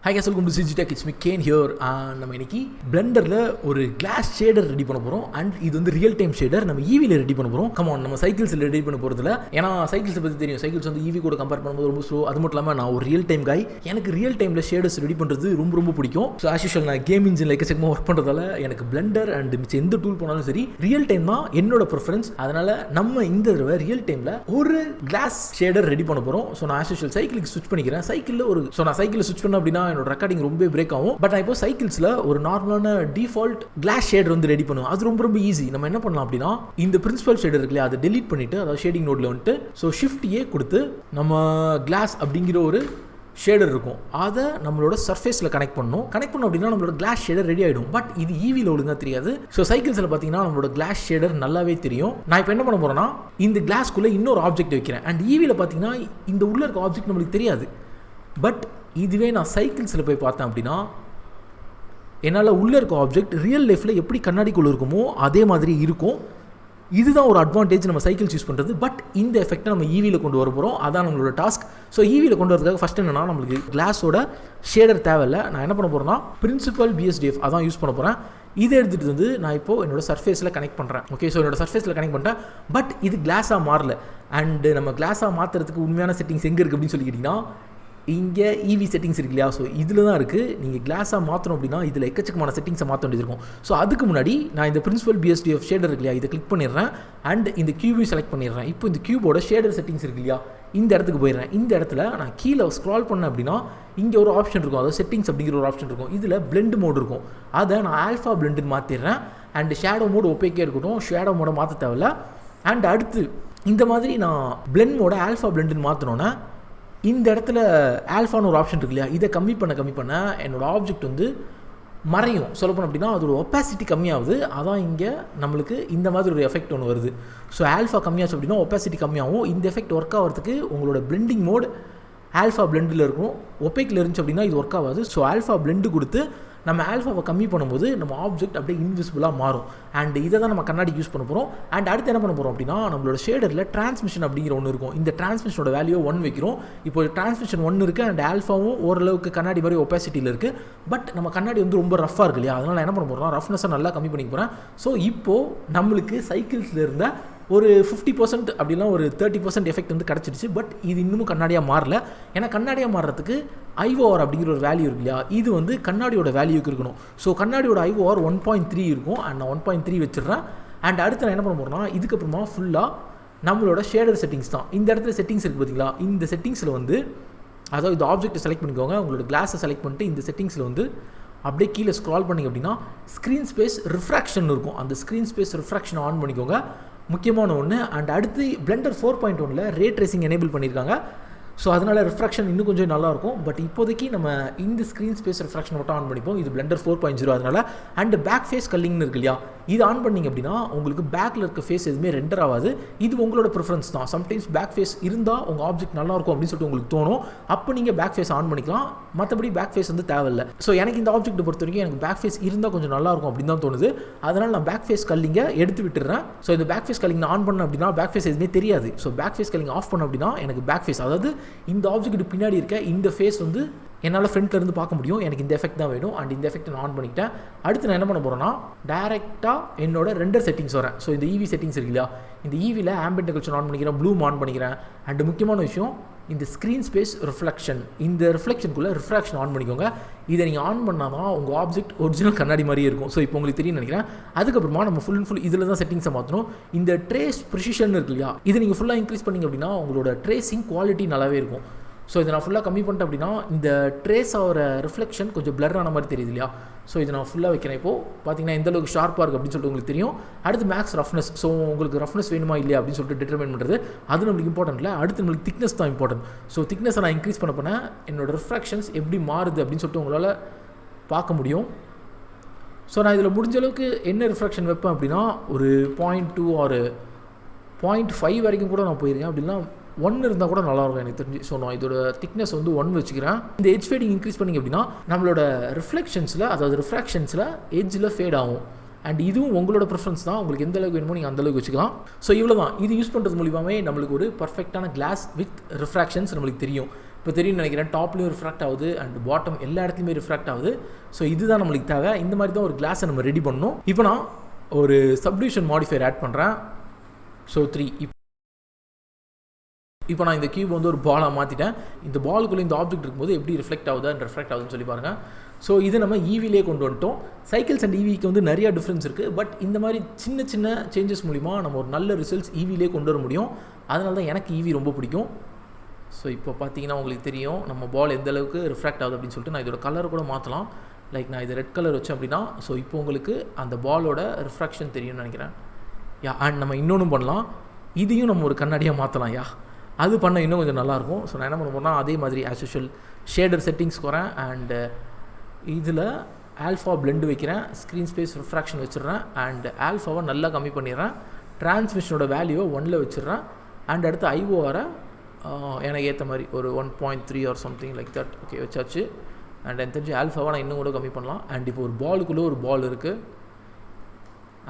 Hi guys, welcome to CGTech. It's me Kane here. நம்ம இன்னைக்கு பிளெண்டரில் ஒரு கிளாஸ் ஷேடர் ரெடி பண்ண போகிறோம். அண்ட் இது வந்து ரியல் டைம் ஷேடர் நம்ம ஈவியில் ரெடி பண்ண போகிறோம். கமான், நம்ம சைக்கிள்ஸில் ரெடி பண்ண போகிறதுல, ஏன்னா சைக்கிள்ஸை பற்றி தெரியும், சைக்கிள்ஸ் வந்து ஈவி கூட கம்பேர் பண்ணும்போது ரொம்ப ஸ்லோ. அது மட்டும் இல்லாமல் நான் ஒரு ரியல் டைம் காய், எனக்கு ரியல் டைமில் ஷேடர்ஸ் ரெடி பண்ணுறது ரொம்ப பிடிக்கும். ஸோ ஆஸ் யூஷுவல் நான் கேம் இன்ஜின் எக்கச்சக்கமாக ஒர்க் பண்ணுறதால எனக்கு பிளெண்டர் அண்ட் மிச்சம் எந்த டூல் போனாலும் சரி ரியல் டைம் தான் என்னோட ப்ரிஃபரன்ஸ். அதனால் நம்ம இந்த தடவை ரியல் டைமில் ஒரு கிளாஸ் ஷேடர் ரெடி பண்ண போகிறோம். ஸோ நான் ஆஸ் யூஷுவல் சைக்கிளுக்கு ஸ்விட்ச் பண்ணிக்கிறேன். நான் சைக்கிளில் ஸ்விட்ச் பண்ணேன் அப்படின்னா என்னோட ரெக்கார்டிங் ரொம்ப பிரேக் ஆகும். பட் நான் இப்போ சைக்கிள்ஸில் ஒரு நார்மலான டிஃபால்ட் கிளாஸ் ஷேடர் வந்து ரெடி பண்ணுவோம். அது ரொம்ப ஈஸி. நம்ம என்ன பண்ணலாம் அப்படின்னா, இந்த பிரின்சிபல் ஷேடர் இருக்குல்லையா, அதை டெலீட் பண்ணிட்டு, அதாவது ஷேடிங் நோட்ல வந்துட்டு ஸோ ஷிஃப்ட் ஏ கொடுத்து நம்ம கிளாஸ் அப்படிங்கிற ஒரு ஷேடர் இருக்கும், அதை நம்மளோட சர்ஃபேஸில் கனெக்ட் பண்ணணும் அப்படின்னா நம்மளோட கிளாஸ் ஷேடர் ரெடி ஆகிடும். பட் இது ஈவியில் ஒழுங்காக தெரியாது. ஸோ சைக்கிள்ஸில் பார்த்தீங்கன்னா நம்மளோட கிளாஸ் ஷேடர் நல்லாவே தெரியும். நான் இப்போ என்ன பண்ண போகிறேன்னா, இந்த கிளாஸ்க்குள்ளே இன்னொரு ஆப்ஜெக்ட் வைக்கிறேன். அண்ட் ஈவியில் பார்த்தீங்கன்னா இந்த உள்ள இருக்க ஆப்ஜெக்ட் நம்மளுக்கு தெரியாது. பட் இதுவே நான் சைக்கிள்ஸில் போய் பார்த்தேன் அப்படின்னா என்னால் உள்ளே இருக்க ஆப்ஜெக்ட் ரியல் லைஃப்பில் எப்படி கண்ணாடிக்குள்ளே இருக்குமோ அதே மாதிரி இருக்கும். இதுதான் ஒரு அட்வான்டேஜ் நம்ம சைக்கிள்ஸ் யூஸ் பண்ணுறது. பட் இந்த எஃபெக்ட்டை நம்ம ஈவியில் கொண்டு வர போகிறோம். அதான் நம்மளோட டாஸ்க். ஸோ ஈவியில் கொண்டு வரதுக்காக ஃபஸ்ட் என்னன்னா, நம்மளுக்கு கிளாஸோட ஷேடர் தேவையில்லை. நான் என்ன பண்ண போகிறேன்னா, பிரின்சிபல் BSDF அதான் யூஸ் பண்ண போகிறேன். இதை எடுத்துகிட்டு வந்து நான் இப்போது என்னோட சர்ஃபேஸில் கனெக்ட் பண்ணுறேன். ஓகே, ஸோ என்னோட சர்ஃபேஸில் கனெக்ட் பண்ணிட்டேன். பட் இது கிளாஸாக மாறல. அண்டு நம்ம கிளாஸாக மாற்றுறதுக்கு உண்மையான செட்டிங்ஸ் எங்கே இருக்குது அப்படின்னு சொல்லிக்கிட்டிங்கன்னா, இங்கே EV செட்டிங்ஸ் இருக்கு இல்லையா, ஸோ இதில் தான் இருக்குது. நீங்கள் கிளாஸாக மாற்றணும் அப்படின்னா இதில் எக்கச்சக்கமான செட்டிங்ஸை மாற்ற வேண்டியது இருக்கும். ஸோ அதுக்கு முன்னாடி நான் இந்த பிரின்சிபல் BSDF ஷேடர் இருக்கு இல்லையா, இதை கிளிக் பண்ணிடுறேன். அண்ட் இந்த கியூபையும் செலக்ட் பண்ணிடுறேன். இப்போ இந்த கியூபோட ஷேடர் செட்டிங்ஸ் இருக்கு இல்லையா, இந்த இடத்துக்கு போயிடுறேன். இந்த இடத்துல நான் கீழே ஸ்க்ரால் பண்ணேன் அப்படின்னா இங்கே ஒரு ஆப்ஷன் இருக்கும், அதாவது செட்டிங்ஸ் அப்படிங்கிற ஒரு ஆப்ஷன் இருக்கும். இதில் பிளெண்ட் மோட் இருக்கும், அதை நான் ஆல்ஃபா பிளெண்டுன்னு மாற்றிடுறேன். அண்ட் ஷேடோ மோடு ஒப்பேக்கே இருக்கட்டும், ஷேடோ மோடை மாற்ற தேவையில்ல. அண்ட் அடுத்து இந்த மாதிரி நான் பிளெண்ட் மோட ஆல்ஃபா பிளெண்டுன்னு மாற்றினோன்னே இந்த இடத்துல ஆல்ஃபான்னு ஒரு ஆப்ஷன் இருக்கு இல்லையா, இதை கம்மி பண்ண என்னோடய ஆப்ஜெக்ட் வந்து மறையும். சொல்லப்போனோம் அப்படின்னா அதோட ஒப்பாசிட்டி கம்மியாகுது. அதான் இங்கே நம்மளுக்கு இந்த மாதிரி ஒரு எஃபெக்ட் ஒன்று வருது. ஸோ ஆல்ஃபா கம்மியாச்சு அப்படின்னா ஒப்பாசிட்டி கம்மியாகும். இந்த எஃபெக்ட் ஒர்க் ஆகிறதுக்கு உங்களோட பிளெண்டிங் மோட் ஆல்ஃபா பிளெண்டில் இருக்கும். ஒப்பேக்கில் இருந்துச்சு அப்படின்னா இது ஒர்க் ஆகாது. ஸோ ஆல்ஃபா பிளெண்டு கொடுத்து நம்ம ஆல்ஃபாவை கம்மி பண்ணும்போது நம்ம ஆப்ஜெக்ட் அப்படியே இன்விசிபிளாக மாறும். அண்ட் இதை தான் நம்ம கண்ணாடி யூஸ் பண்ண போகிறோம். அண்ட் அடுத்து என்ன பண்ண போகிறோம் அப்படின்னா, நம்மளோட ஷேடரில் டிரான்ஸ்மிஷன் அப்படிங்கிற ஒன்று இருக்கும். இந்த டிரான்ஸ்மிஷனோட வேல்யூ 1 வைக்கிறோம். இப்போ டிரான்ஸ்மிஷன் 1 இருக்குது. அண்ட் ஆல்ஃபாவும் ஓரளவுக்கு கண்ணாடி மாதிரி ஒப்பாசிட்டியில் இருக்குது. பட் நம்ம கண்ணாடி வந்து ரொம்ப ரஃபாக இருக்கு இல்லையா, அதனால் என்ன பண்ண போகிறோம், ரஃப்னஸை நல்லா கம்மி பண்ணிக்க போகிறேன். ஸோ இப்போது நம்மளுக்கு சைக்கிள்ஸில் இருந்த ஒரு 50% அப்படிலாம் ஒரு 30% எஃபெக்ட் வந்து கிடச்சிடுச்சு. பட் இது இன்னமும் கண்ணாடியாக மாறல. ஏன்னா கண்ணாடியாக மாறுறதுக்கு IOR அப்படிங்கிற ஒரு வேல்யூ இருக்கு இல்லையா, இது வந்து கண்ணாடியோட வேல்யூக்கு இருக்கணும். ஸோ கண்ணாடியோட IOR 1.3 இருக்கும். அண்ட் நான் 1.3 வச்சிடுறேன். அண்ட் அடுத்து நான் என்ன பண்ண போகிறேன்னா, இதுக்கப்புறமா ஃபுல்லாக நம்மளோட ஷேடர் செட்டிங்ஸ் தான். இந்த இடத்துல செட்டிங்ஸ் இருக்குது பார்த்தீங்களா, இந்த செட்டிங்ஸில் வந்து அதாவது இந்த ஆப்ஜெக்ட்டை செலக்ட் பண்ணிக்கோங்க. உங்களோட கிளாஸை செலக்ட் பண்ணிட்டு இந்த செட்டிங்ஸில் வந்து அப்படியே கீழே ஸ்க்ரால் பண்ணிங்க அப்படின்னா ஸ்க்ரீன் ஸ்பேஸ் ரிஃப்ராக்ஷன் இருக்கும். அந்த ஸ்க்ரீன் ஸ்பேஸ் ரிஃப்ராக்ஷன் ஆன் பண்ணிக்கோங்க, முக்கியமான ஒன்று. அண்ட் அடுத்து பிளெண்டர் 4.1ல் ரே ட்ரேசிங் எனேபிள் பண்ணியிருக்காங்க. ஸோ அதனால் ரிஃப்ராக்ஷன் இன்னும் கொஞ்சம் நல்லாயிருக்கும். பட் இப்போதைக்கு நம்ம இந்த ஸ்க்ரீன் ஸ்பேஸ் ரிஃப்ராக்ஷன் மட்டும் ஆன் பண்ணிப்போம். இது பிளெண்டர் 4.0 அதனால். அண்ட் பேக் ஃபேஸ் கல்லிங்னு இருக்கு இல்லையா, இது ஆன் பண்ணிங்க அப்படின்னா உங்களுக்கு பேக்கில் இருக்க ஃபேஸ் எதுவுமே ரெண்டர் ஆகாது. இது உங்களோட ப்ரிஃபரன்ஸ் தான். சம்டைம்ஸ் பேக் ஃபேஸ் இருந்தால் உங்கள் ஆப்ஜெக்ட் நல்லாயிருக்கும் அப்படின்னு சொல்லிட்டு உங்களுக்கு தோணும். அப்போ நீங்கள் பேக் ஃபேஸ் ஆன் பண்ணிக்கலாம். மற்றபடி பேக் ஃபேஸ் வந்து தேவையில்லை. ஸோ எனக்கு இந்த ஆப்ஜெக்ட்டை பொறுத்த வரைக்கும் எனக்கு பேக் ஃபேஸ் இருந்தால் கொஞ்சம் நல்லாயிருக்கும் அப்படின்னு தான் தோணுது. அதனால் நான் பேக் ஃபேஸ் கல்லிங்கை எடுத்து விட்டுறேன். ஸோ இந்த பேக் ஃபேஸ் கல்லிங் ஆன் பண்ணேன் அப்படின்னா பேக் ஃபேஸ் எதுவுமே தெரியாது. So back face calling off பண்ண அப்படின்னா எனக்கு பேக் ஃபேஸ், அதாவது இந்த ஆப்ஜெக்ட் பின்னாடி இருக்க இந்த ஃபேஸ் வந்து என்னால் ஃப்ரண்ட்டில் இருந்து பார்க்க முடியும். எனக்கு இந்த எஃபெக்ட் தான் வேணும். அண்ட் இந்த எஃபெக்ட் நான் ஆன் பண்ணிக்கிட்டேன். அடுத்து நான் என்ன பண்ண போகிறேன்னா, டேரெக்டாக என்னோட ரெண்டர் செட்டிங்ஸ் வரேன். ஸோ இந்த EV செட்டிங்ஸ் இருக்கு இல்லையா, இந்த EVயில் ஆம்பியன்ட் டெக்கரேஷன் ஆன் பண்ணிக்கிறேன், ப்ளூம் ஆன் பண்ணிக்கிறேன். அண்ட் முக்கியமான விஷயம் இந்த ஸ்க்ரீன் ஸ்பேஸ் ரிஃப்ளெக்ஷன், இந்த ரிஃப்ளெக்ஷனுக்குள்ளே ரிஃப்ராக்ஷன் ஆன் பண்ணிக்கோங்க. இதை நீங்கள் ஆன் பண்ணால் தான் உங்கள் ஆப்ஜெக்ட் ஒரிஜினல் கண்ணாடி மாதிரியே இருக்கும். ஸோ இப்போ உங்களுக்கு தெரியும் நினைக்கிறேன். அதுக்கப்புறமா நம்ம ஃபுல் இதில் தான் செட்டிங்ஸை மாற்றணும். இந்த ட்ரேஸ் ப்ரிசிஷன் இருக்கு இல்லையா, இதை நீங்கள் ஃபுல்லாக இன்க்ரீஸ் பண்ணிங்க அப்படின்னா உங்களோட ட்ரேசிங் குவாலிட்டி நல்லாவே இருக்கும். ஸோ இதை நான் ஃபுல்லாக கம்மி பண்ணிட்டேன் அப்படின்னா இந்த ட்ரேஸ் ஆகிற ரிஃப்ளெக்ஷன் கொஞ்சம் பிளர் ஆன மாதிரி தெரியுது இல்லையா. ஸோ இதை நான் ஃபுல்லாக வைக்கிறேன். இப்போது பார்த்தீங்கன்னா எந்த அளவுக்கு ஷார்ப்பாக இருக்குது அப்படின்னு சொல்லிட்டு உங்களுக்கு தெரியும். அடுத்து மேக்ஸ் ரஃப்னஸ். ஸோ உங்களுக்கு ரஃப்னஸ் வேணுமா இல்லையா அப்படின்னு சொல்லிட்டு டிட்டர்மைன் பண்ணுறது அது நம்மளுக்கு இம்பார்ட்டன்ட் இல்லை. அடுத்து நம்மளுக்கு திக்னஸ் தான் இம்பார்ட்டன்ட். ஸோ திக்னஸை நான் இன்க்ரீஸ் பண்ண என்னோட ரிஃப்ராக்ஷன்ஸ் எப்படி மாறுது அப்படின்னு சொல்லிட்டு உங்களால் பார்க்க முடியும். ஸோ நான் இதில் முடிஞ்ச அளவுக்கு என்ன ரிஃப்ராக்ஷன் வைப்பேன் அப்படின்னா ஒரு 0.2 ஒரு 0.5 வரைக்கும் கூட நான் போயிருக்கேன். அப்படின்னா 1 இருந்தால் கூட நல்லாயிருக்கும் எனக்கு தெரிஞ்சு. ஸோ நான் இதோட திக்னஸ் வந்து 1 வச்சுக்கிறேன். இந்த எட்ஜ் ஃபேடிங் இன்க்ரீஸ் பண்ணிங்க அப்படின்னா நம்மளோட ரிஃப்ளெக்ஷன்ஸில், அதாவது ரிஃப்ராக்ஷன்ஸில் எட்ஜில் ஃபேட் ஆகும். அண்ட் இதுவும் உங்களோட ப்ரிஃபரன்ஸ் தான். உங்களுக்கு எந்த அளவுக்கு வேணுமோ நீங்கள் அந்தளவுக்கு வச்சுக்கலாம். ஸோ இவ்வளோ தான். இது யூஸ் பண்ணுறது மூலியமாகவே நம்மளுக்கு ஒரு பர்ஃபெக்டான கிளாஸ் வித் ரிஃப்ராக்ஷன்ஸ் நம்மளுக்கு தெரியும். இப்போ தெரியும் நினைக்கிறேன், டாப்லேயும் ரிஃப்ராக்ட் ஆகுது அண்ட் பாட்டம் எல்லா இடத்துலையுமே ரிஃப்ராக்ட் ஆகுது. ஸோ இதுதான் நம்மளுக்கு தேவை. இந்த மாதிரி தான் ஒரு கிளாஸை நம்ம ரெடி பண்ணணும். இப்போ நான் ஒரு சப்டிவிஷன் மாடிஃபையர் ஆட் பண்ணுறேன். ஸோ 3. இப்போ நான் இந்த கியூப் வந்து ஒரு பாலாக மாற்றிட்டேன். இந்த பாலுக்குள்ளே இந்த ஆப்ஜெக்ட் இருக்கும்போது எப்படி ரிஃப்ளெக்ட் ஆகுதுன்னு சொல்லி பாருங்கள். ஸோ இது நம்ம ஈவிலே கொண்டு வந்துட்டோம். சைக்கிள்ஸ் அண்ட் ஈவிக்கு வந்து நிறையா டிஃப்ரென்ஸ் இருக்குது. பட் இந்த மாதிரி சின்ன சின்ன சேஞ்சஸ் மூலிமா நம்ம ஒரு நல்ல ரிசல்ட்ஸ் ஈவிலே கொண்டு வர முடியும். அதனால தான் எனக்கு ஈவி ரொம்ப பிடிக்கும். ஸோ இப்போ பார்த்தீங்கன்னா உங்களுக்கு தெரியும் நம்ம பால் எந்த அளவுக்கு ரிஃப்ராக்ட் ஆகுது அப்படின்னு சொல்லிட்டு. நான் இதோட கலர் கூட மாற்றலாம். லைக் நான் இதை ரெட் கலர் வச்சேன் அப்படின்னா ஸோ இப்போ உங்களுக்கு அந்த பாலோட ரிஃப்ராக்ஷன் தெரியும்னு நினைக்கிறேன். அண்ட் நம்ம இன்னொன்று பண்ணலாம், இதையும் நம்ம ஒரு கண்ணாடியாக மாற்றலாம். அது பண்ண இன்னும் கொஞ்சம் நல்லாயிருக்கும். ஸோ நான் என்ன பண்ண போகிறேன்னா அதே மாதிரி ஆஸ் யூஷுவல் ஷேடர் செட்டிங்ஸ் வரேன் அண்டு இதில் ஆல்ஃபா பிளெண்டு வைக்கிறேன், ஸ்க்ரீன் ஸ்பேஸ் ரிஃப்ராக்ஷன் வச்சிடுறேன் அண்ட் ஆல்ஃபாவை நல்லா கம்மி பண்ணிடுறேன். டிரான்ஸ்மிஷனோட வேல்யூவை 1ல் வச்சிடுறேன் அண்ட் அடுத்து ஐஓஆரை எனக்கு ஏற்ற மாதிரி ஒரு 1.3 or something like that. Okay வச்சாச்சு. அண்ட் எனக்கு தெரிஞ்சு ஆல்ஃபாவை நான் இன்னும் கூட கம்மி பண்ணலாம். அண்ட் இப்போ ஒரு பாலுக்குள்ளே ஒரு பால் இருக்குது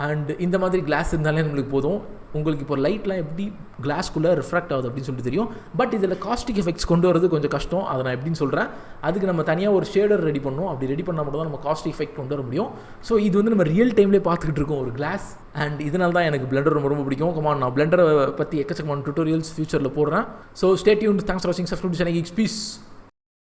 அண்ட் இந்த மாதிரி கிளாஸ் இருந்தாலே நம்மளுக்கு போதும். உங்களுக்கு இப்போ லைட்லாம் எப்படி கிளாஸ்க்குள்ளே ரிஃப்ராக்ட் ஆகுது அப்படின்னு சொல்லிட்டு தெரியும். பட் இதில் காஸ்டிக் எஃபெக்ட்ஸ் கொண்டு வரது கொஞ்சம் கஷ்டம். அதை நான் எப்படின்னு சொல்கிறேன். அதுக்கு நம்ம தனியாக ஒரு ஷேடர் ரெடி பண்ணணும். அப்படி ரெடி பண்ணால் மட்டும் தான் நம்ம காஸ்டிக் எஃபெக்ட் கொண்டு வர முடியும். ஸோ இது வந்து நம்ம ரியல் டைம்லேயே பார்த்துக்கிட்டு இருக்கோம் ஒரு கிளாஸ். அண்ட் இதனால தான் எனக்கு பிளெண்டர் ரொம்ப ரொம்ப பிடிக்கும். கமான், நான் பிளெண்டரை பற்றி எக்கச்சக்கமான டுட்டோரியல்ஸ் ஃபியூச்சரில் போடுறேன். So stay tuned. Thanks for வாட்சிங். Subscribe to channel. பீஸ்.